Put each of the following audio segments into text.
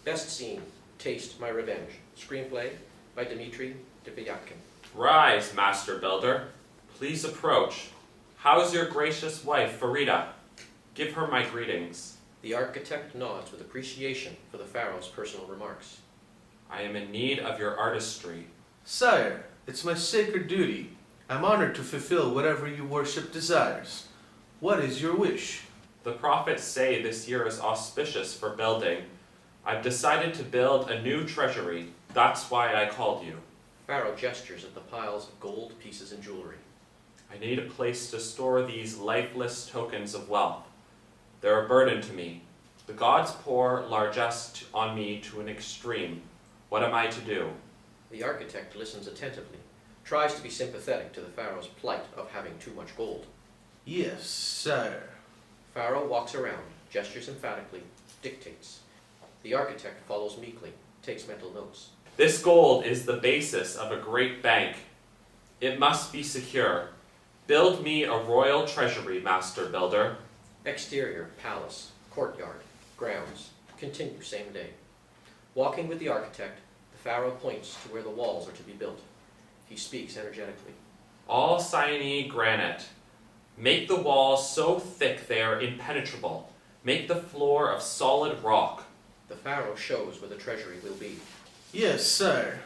Best scene, Taste My Revenge. Screenplay by Dimitri Devyatkin. Rise, Master Builder. Please approach. How's your gracious wife, Farida? Give her my greetings. The architect nods with appreciation for the Pharaoh's personal remarks. I am in need of your artistry. Sire, it's my sacred duty. I'm honored to fulfill whatever your worship desires. What is your wish? The prophets say this year is auspicious for building. I've decided to build a new treasury. That's why I called you. Pharaoh gestures at the piles of gold pieces and jewelry. I need a place to store these lifeless tokens of wealth. They're a burden to me. The gods pour largesse on me to an extreme. What am I to do? The architect listens attentively, tries to be sympathetic to the Pharaoh's plight of having too much gold. Yes, sire. Pharaoh walks around, gestures emphatically, dictates. The architect follows meekly, takes mental notes. This gold is the basis of a great bank. It must be secure. Build me a royal treasury, Master Builder. Exterior, palace, courtyard, grounds, continue same day. Walking with the architect, the Pharaoh points to where the walls are to be built. He speaks energetically. All cyanide granite. Make the walls so thick they are impenetrable. Make the floor of solid rock. The Pharaoh shows where the treasury will be. Yes, sire.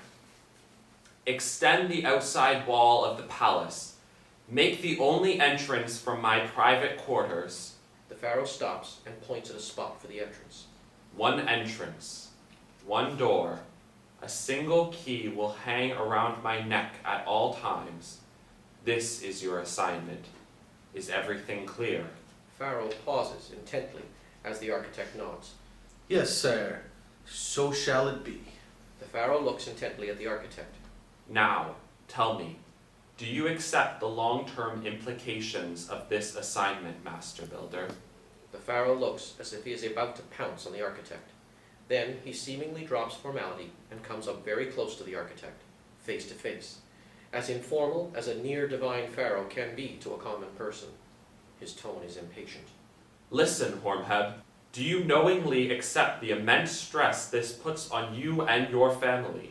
Extend the outside wall of the palace. Make the only entrance from my private quarters. The Pharaoh stops and points at a spot for the entrance. One entrance, one door. A single key will hang around my neck at all times. This is your assignment. Is everything clear? Pharaoh pauses intently as the architect nods. Yes, sire. So shall it be. The Pharaoh looks intently at the architect. Now, tell me, do you accept the long-term implications of this assignment, Master Builder? The Pharaoh looks as if he is about to pounce on the architect. Then he seemingly drops formality and comes up very close to the architect, face to face, as informal as a near-divine Pharaoh can be to a common person. His tone is impatient. Listen, Hormheb, do you knowingly accept the immense stress this puts on you and your family?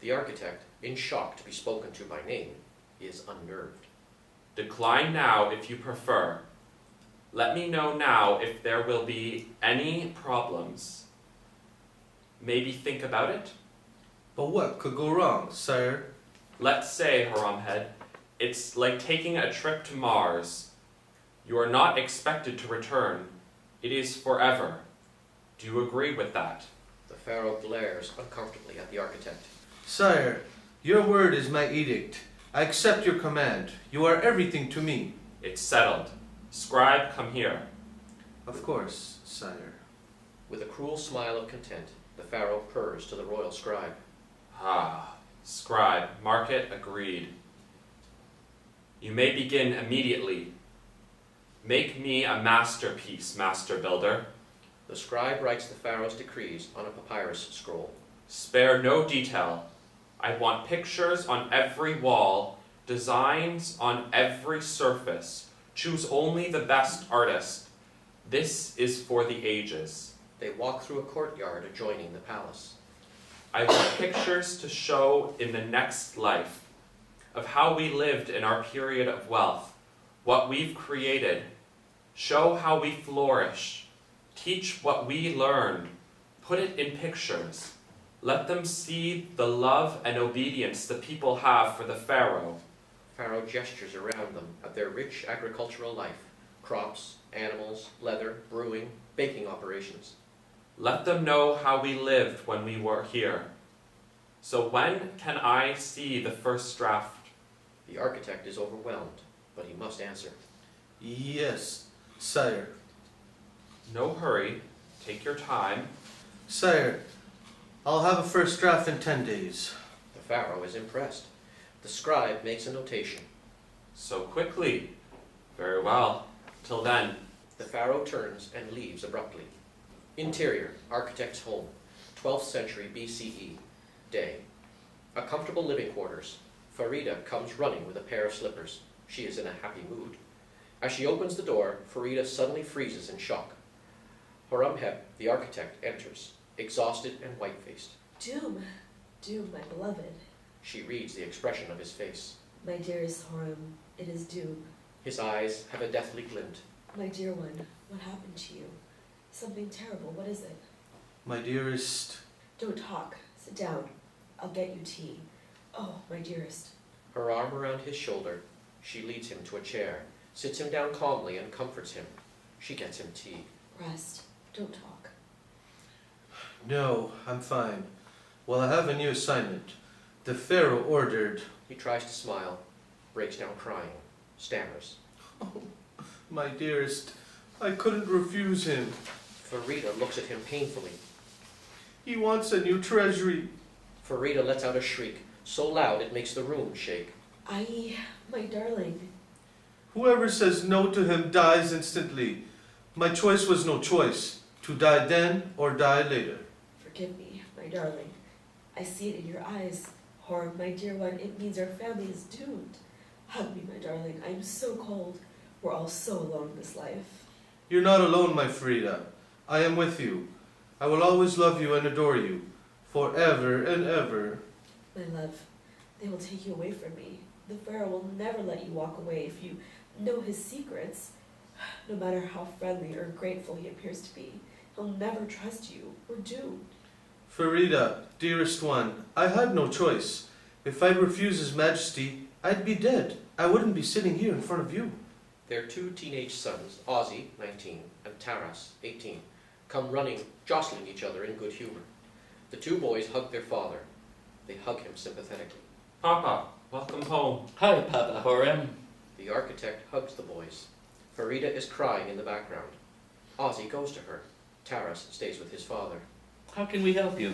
The architect, in shock to be spoken to by name, is unnerved. Decline now if you prefer. Let me know now if there will be any problems. Maybe think about it? But what could go wrong, sire? Let's say, Hormheb, it's like taking a trip to Mars. You are not expected to return. It is forever. Do you agree with that? The Pharaoh glares uncomfortably at the architect. Sire, your word is my edict. I accept your command. You are everything to me. It's settled. Scribe, come here. Of course, sire. With a cruel smile of content, the Pharaoh purrs to the royal scribe. Ah, scribe, mark it agreed. You may begin immediately. Make me a masterpiece, Master Builder. The scribe writes the Pharaoh's decrees on a papyrus scroll. Spare no detail. I want pictures on every wall, designs on every surface. Choose only the best artist. This is for the ages. They walk through a courtyard adjoining the palace. I want pictures to show in the next life of how we lived in our period of wealth, what we've created. Show how we flourish. Teach what we learned. Put it in pictures. Let them see the love and obedience the people have for the Pharaoh. Pharaoh gestures around them at their rich agricultural life, crops, animals, leather, brewing, baking operations. Let them know how we lived when we were here. So when can I see the first draft? The architect is overwhelmed, but he must answer. Yes, sire. No hurry. Take your time. Sire, I'll have a first draft in 10 days. The Pharaoh is impressed. The scribe makes a notation. So quickly. Very well. Till then. The Pharaoh turns and leaves abruptly. Interior, architect's home, 12th century BCE, day. A comfortable living quarters. Farida comes running with a pair of slippers. She is in a happy mood. As she opens the door, Farida suddenly freezes in shock. Hormheb, the architect, enters. exhausted and white-faced. Doom, Doom, my beloved. She reads the expression of his face. My dearest Horam, it is Doom. His eyes have a deathly glint. My dear one, what happened to you? Something terrible, what is it? My dearest, Don't talk, sit down. I'll get you tea. Oh, my dearest. Her arm around his shoulder, she leads him to a chair, sits him down calmly and comforts him. She gets him tea. Rest, don't talk. no, I'm fine. Well, I have a new assignment. The Pharaoh ordered. He tries to smile, breaks down crying, stammers. Oh, my dearest, I couldn't refuse him. Farida looks at him painfully. He wants a new treasury. Farida lets out a shriek, so loud it makes the room shake. My darling. Whoever says no to him dies instantly. My choice was no choice, to die then or die later. Forgive me, my darling. I see it in your eyes. Horam, my dear one, it means our family is doomed. Hug me, my darling. I'm so cold. We're all so alone in this life. You're not alone, my Farida. I am with you. I will always love you and adore you, forever and ever. My love, they will take you away from me. The Pharaoh will never let you walk away if you know his secrets. No matter how friendly or grateful he appears to be, he'll never trust you. We're doomed. Farida, dearest one, I had no choice. If I refuse His Majesty, I'd be dead. I wouldn't be sitting here in front of you. Their two teenage sons, Ozzy, 19, and Taras, 18, come running, jostling each other in good humor. The two boys hug their father. They hug him sympathetically. Papa, welcome home. Hi, Papa Horam. The architect hugs the boys. Farida is crying in the background. Ozzy goes to her. Taras stays with his father. How can we help you?